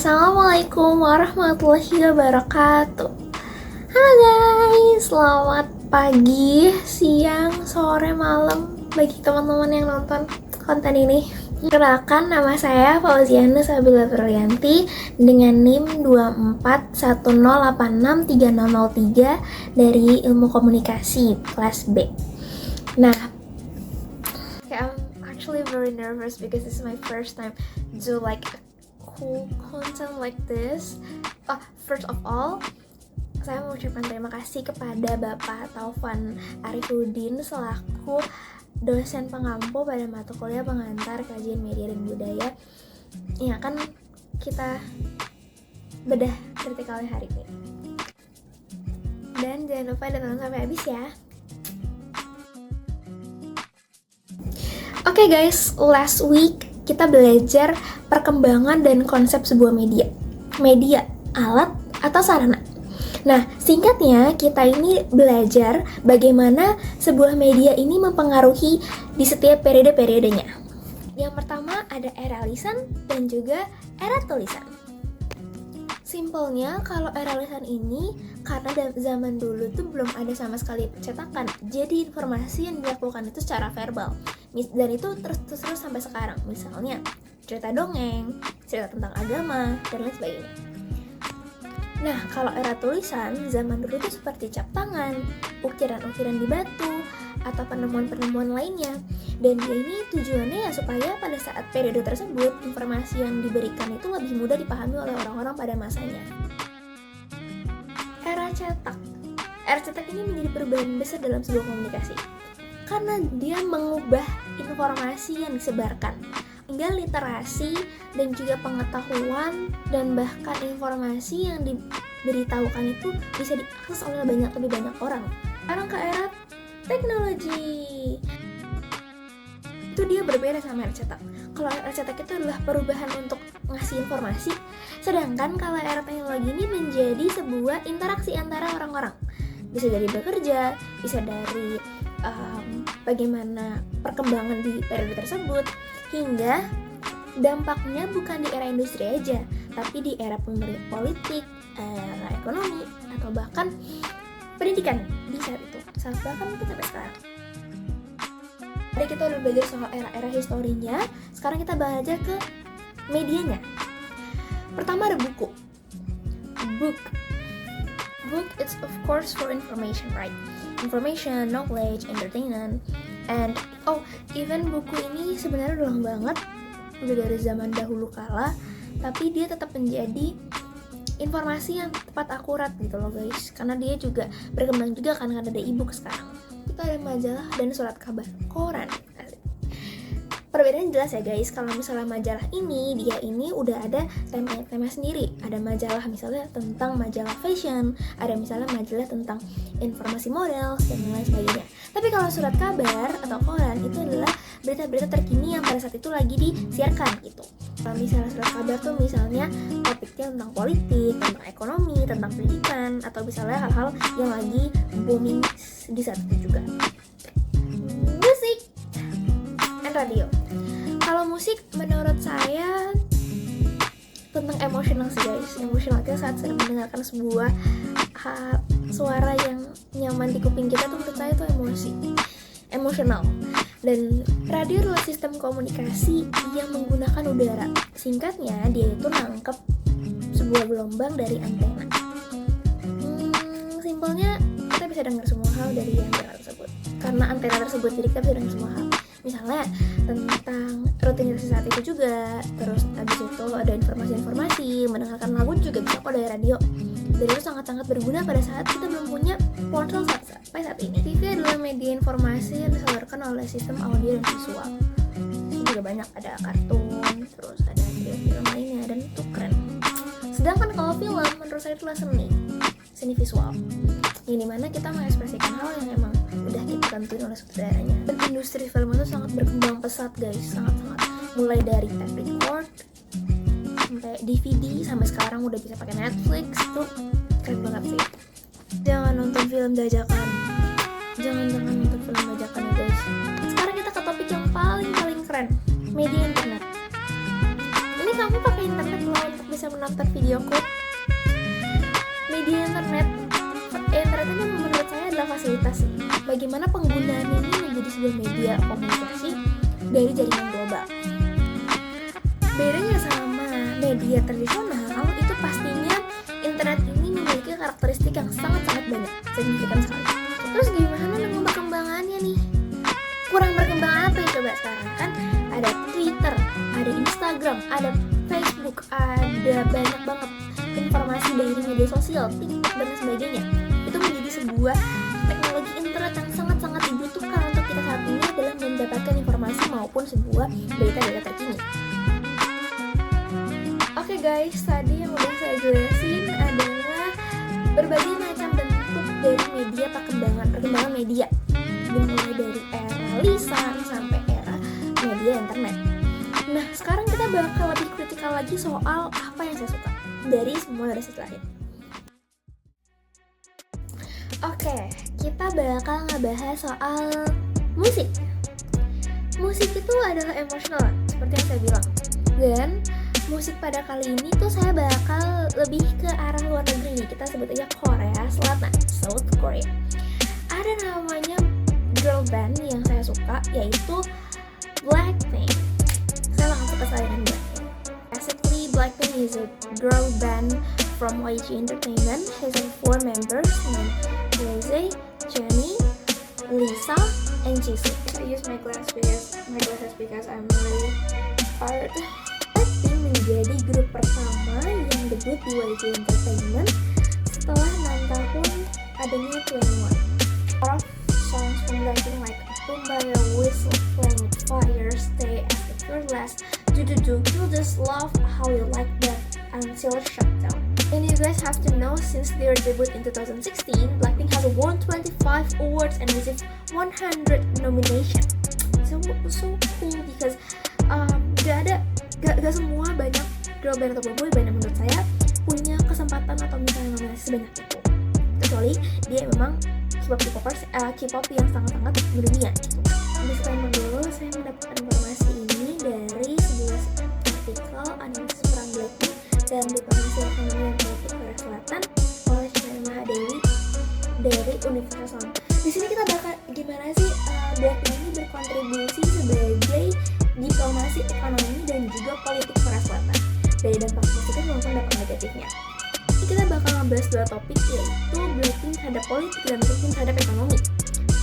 Assalamualaikum warahmatullahi wabarakatuh. Halo guys, selamat pagi, siang, sore, malam bagi teman-teman yang nonton konten ini. Kenalkan, nama saya Fauziana Sabila Puryanti dengan NIM 2410863003 dari Ilmu Komunikasi kelas B. Nah, I'm actually very nervous because this is my first time do like cool content like this. First of all, saya mengucapkan terima kasih kepada Bapak Taufan Arifudin selaku dosen pengampu pada mata kuliah pengantar kajian media dan budaya yang akan kita bedah kritikalnya hari ini. Dan jangan lupa tonton sampai habis ya. Oke guys, last week kita belajar perkembangan dan konsep sebuah media, alat, atau sarana. Nah, singkatnya kita ini belajar bagaimana sebuah media ini mempengaruhi di setiap periode-periodenya. Yang pertama ada era lisan dan juga era tulisan. Simpelnya, kalau era lisan ini karena zaman dulu tuh belum ada sama sekali percetakan, jadi informasi yang dilakukan itu secara verbal. Dan itu terus sampai sekarang. Misalnya cerita dongeng, cerita tentang agama, dan lain sebagainya. Nah, kalau era tulisan, zaman dulu itu seperti cap tangan, ukiran-ukiran di batu, atau penemuan-penemuan lainnya. Dan ini tujuannya ya supaya pada saat periode tersebut, informasi yang diberikan itu lebih mudah dipahami oleh orang-orang pada masanya. Era cetak. Era cetak ini menjadi perubahan besar dalam sebuah komunikasi, karena dia mengubah informasi yang disebarkan hingga literasi dan juga pengetahuan dan bahkan informasi yang diberitahukan itu bisa diakses oleh lebih banyak orang. Sekarang ke era teknologi, itu dia berbeda sama era cetak. Kalau era cetak itu adalah perubahan untuk ngasih informasi, sedangkan kalau era teknologi ini menjadi sebuah interaksi antara orang-orang. Bisa dari bekerja, bisa dari bagaimana perkembangan di periode tersebut, hingga dampaknya bukan di era industri aja, tapi di era politik, era ekonomi, atau bahkan pendidikan di saat itu, bahkan mungkin sampai sekarang. Tadi kita udah belajar soal era-era historinya, sekarang kita belajar ke medianya. Pertama ada buku. Book it's of course for information, right? Information, knowledge, entertainment, and even buku ini sebenarnya udah lama banget, udah dari zaman dahulu kala, tapi dia tetap menjadi informasi yang tepat akurat gitu loh guys, karena dia juga berkembang juga kan, ada e-book sekarang. Kita ada majalah dan surat kabar, koran. Perbedaannya jelas ya guys, kalau misalnya majalah ini, dia ini udah ada tema sendiri. Ada majalah misalnya tentang majalah fashion, ada misalnya majalah tentang informasi model, dan lain sebagainya. Tapi kalau surat kabar atau koran itu adalah berita-berita terkini yang pada saat itu lagi disiarkan gitu. Kalau misalnya surat kabar tuh misalnya topiknya tentang politik, tentang ekonomi, tentang pendidikan, atau misalnya hal-hal yang lagi booming di saat itu juga. Musik and radio. Kalau musik menurut saya tentang emosional sih guys. Emosional kita saat sedang mendengarkan sebuah suara yang nyaman di kuping kita tuh menurut saya itu emosional. Dan radio adalah sistem komunikasi yang menggunakan udara. Singkatnya, dia itu nangkep sebuah gelombang dari antena. Simpelnya kita bisa dengar semua hal dari antena tersebut. Karena antena tersebut, jadi kita bisa dengar semua hal. Misalnya tentang rutinitas saat itu juga, terus habis itu ada informasi-informasi, mendengarkan lagu juga bisa kok dari radio. Dan itu sangat-sangat berguna pada saat kita belum punya ponsel sampai saat ini. TV adalah media informasi yang disalurkan oleh sistem audio dan visual. Itu juga banyak, ada kartun, terus ada film lainnya, dan itu keren. Sedangkan kalau film, menurut saya itulah seni visual, yang dimana kita mengekspresikan hal yang emang udah kita tentuin oleh sutradaranya. Dan industri film itu sangat berkembang pesat guys, sangat-sangat. Mulai dari tape record sampai DVD, sampai sekarang udah bisa pakai Netflix, tuh keren banget sih. Jangan nonton film bajakan, jangan nonton film bajakan ya guys. Sekarang kita ke topik yang paling keren, media internet. Ini kamu pakai internet loh untuk bisa menonton video klip. Media internet ini menurut saya adalah fasilitas sih. Bagaimana penggunaan ini menjadi sebuah media komunikasi dari jaringan global. Bedanya sama media tradisional itu pastinya internet ini memiliki karakteristik yang sangat-sangat banyak, signifikan sekali. Terus gimana dengan perkembangannya nih? Kurang berkembang apa ya coba sekarang? Kan ada Twitter, ada Instagram, ada Facebook, ada banyak banget informasi dari media sosial, TikTok dan sebagainya. Itu menjadi sebuah teknologi internet yang sangat-sangat dibutuhkan untuk kita saat ini dalam mendapatkan informasi maupun sebuah berita-berita terkini. Oke guys, tadi yang udah saya jelasin adalah berbagai macam bentuk dari media perkembangan media, dimulai dari era lisan sampai era media internet. Nah, sekarang kita bakal lebih kritikal lagi soal apa yang saya suka dari semua dari lain. Oke, kita bakal ngebahas soal musik. Musik itu adalah emosional, seperti yang saya bilang. Dan musik pada kali ini tuh saya bakal lebih ke arah luar negeri. Kita sebut aja Korea Selatan, South Korea. Ada namanya girl band yang saya suka, yaitu Blackpink. Saya sangat suka sayangan Blackpink. Basically, Blackpink is a girl band from YG Entertainment. Has 4 members named Rosé, Jennie, Lisa, and Jisoo. I use my glasses because I'm really tired. Blackpink menjadi grup pertama yang debut di YG Entertainment setelah 6 tahun adanya 21. Lot of songs from Blackpink like Kumbaya, Whistle, Flame, Fire, Stay, Effortless, Do, You'll Just Love How You Like That, Until Shutdown. And you guys have to know, since their debut in 2016, Blackpink has won 25 awards and received 100 nominations. So cool because gak semua banyak girl band atau boy band yang menurut saya punya kesempatan atau misalnya nominasi sebanyak itu. Kecuali dia memang K-pop yang sangat-sangat mendunia gitu. Disclaimer dulu, saya mendapatkan informasi ini dari sebuah artikel analisis perang Blackpink dalam diplomasi ekonomi dan politik Korea Selatan oleh Shannon Mahadewi dari Universitas London. Di sini kita bakal gimana sih Blackpink ini berkontribusi sebagai diplomasi ekonomi dan juga politik Korea Selatan, dari dampak positif maupun dampak negatifnya. Kita bakal ngebahas 2 topik, yaitu Blackpink terhadap politik dan Blackpink terhadap ekonomi.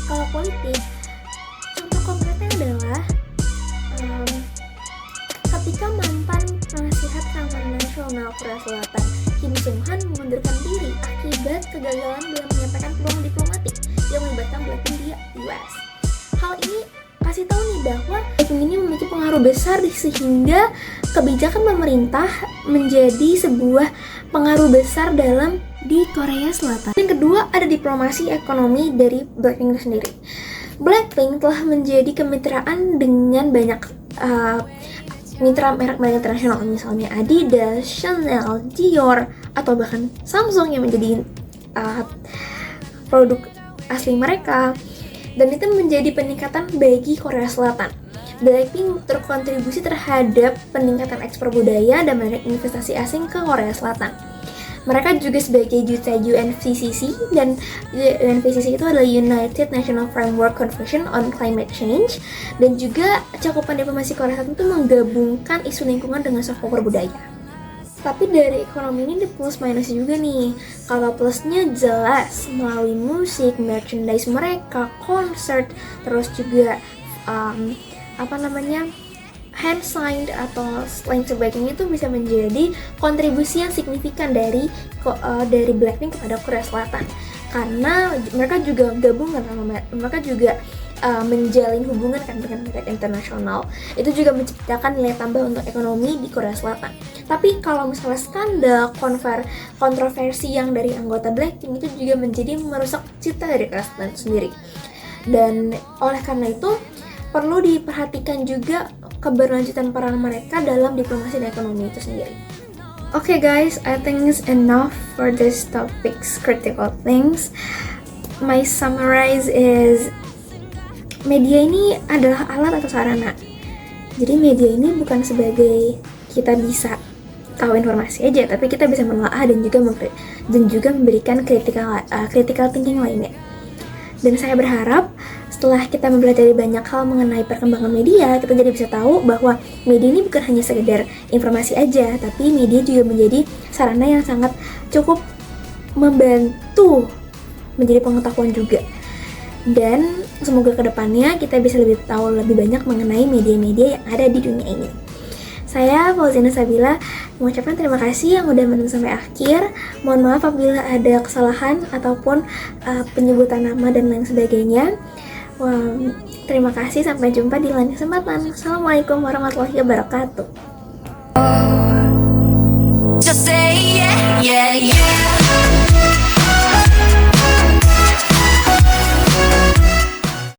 Kalau politik, contoh konkretnya adalah ketika mantan penasihat keamanan nasional Korea Selatan Kim Sung Han mengundurkan diri akibat kegagalan dalam menyampaikan peluang diplomatik yang melibatkan Blackpink di US. Hal ini kasih tahu nih bahwa Blackpink ini memiliki pengaruh besar sehingga kebijakan pemerintah menjadi sebuah pengaruh besar di Korea Selatan. Yang kedua, ada diplomasi ekonomi dari Blackpink itu sendiri. Blackpink telah menjadi kemitraan dengan banyak mitra merek-merek internasional, misalnya Adidas, Chanel, Dior, atau bahkan Samsung yang menjadi produk asli mereka. Dan itu menjadi peningkatan bagi Korea Selatan. Blackpink berkontribusi terhadap peningkatan ekspor budaya dan banyak investasi asing ke Korea Selatan. Mereka juga sebagai duta UNFCCC, dan UNFCCC itu adalah United National Framework Convention on Climate Change, dan juga cakupan diplomasi Korea Selatan itu menggabungkan isu lingkungan dengan soft power budaya. Tapi dari ekonomi ini ada plus minus juga nih. Kalau plusnya jelas melalui musik, merchandise mereka, konser, terus juga hand signed atau lain sebagainya, itu bisa menjadi kontribusi yang signifikan dari Blackpink kepada Korea Selatan, karena mereka juga gabungan sama mereka juga menjalin hubungan kan dengan merek internasional. Itu juga menciptakan nilai tambah untuk ekonomi di Korea Selatan. Tapi kalau misalnya skandal, kontroversi yang dari anggota Blackpink itu juga menjadi merusak citra dari Korea Selatan itu sendiri. Dan oleh karena itu perlu diperhatikan juga keberlanjutan peran mereka dalam diplomasi dan ekonomi itu sendiri. Okay guys, I think it's enough for this topics, critical things. My summarize is, media ini adalah alat atau sarana. Jadi media ini bukan sebagai kita bisa tahu informasi aja, tapi kita bisa menelaah dan juga memberikan critical thinking lainnya. Dan saya berharap setelah kita mempelajari banyak hal mengenai perkembangan media, kita jadi bisa tahu bahwa media ini bukan hanya sekedar informasi aja, tapi media juga menjadi sarana yang sangat cukup membantu menjadi pengetahuan juga. Dan semoga kedepannya kita bisa lebih tahu lebih banyak mengenai media-media yang ada di dunia ini. Saya Fauzina Sabila mengucapkan terima kasih yang udah menonton sampai akhir. Mohon maaf apabila ada kesalahan ataupun penyebutan nama dan lain sebagainya. Terima kasih, sampai jumpa di lain kesempatan. Assalamualaikum warahmatullahi wabarakatuh. Just say yeah, yeah, yeah.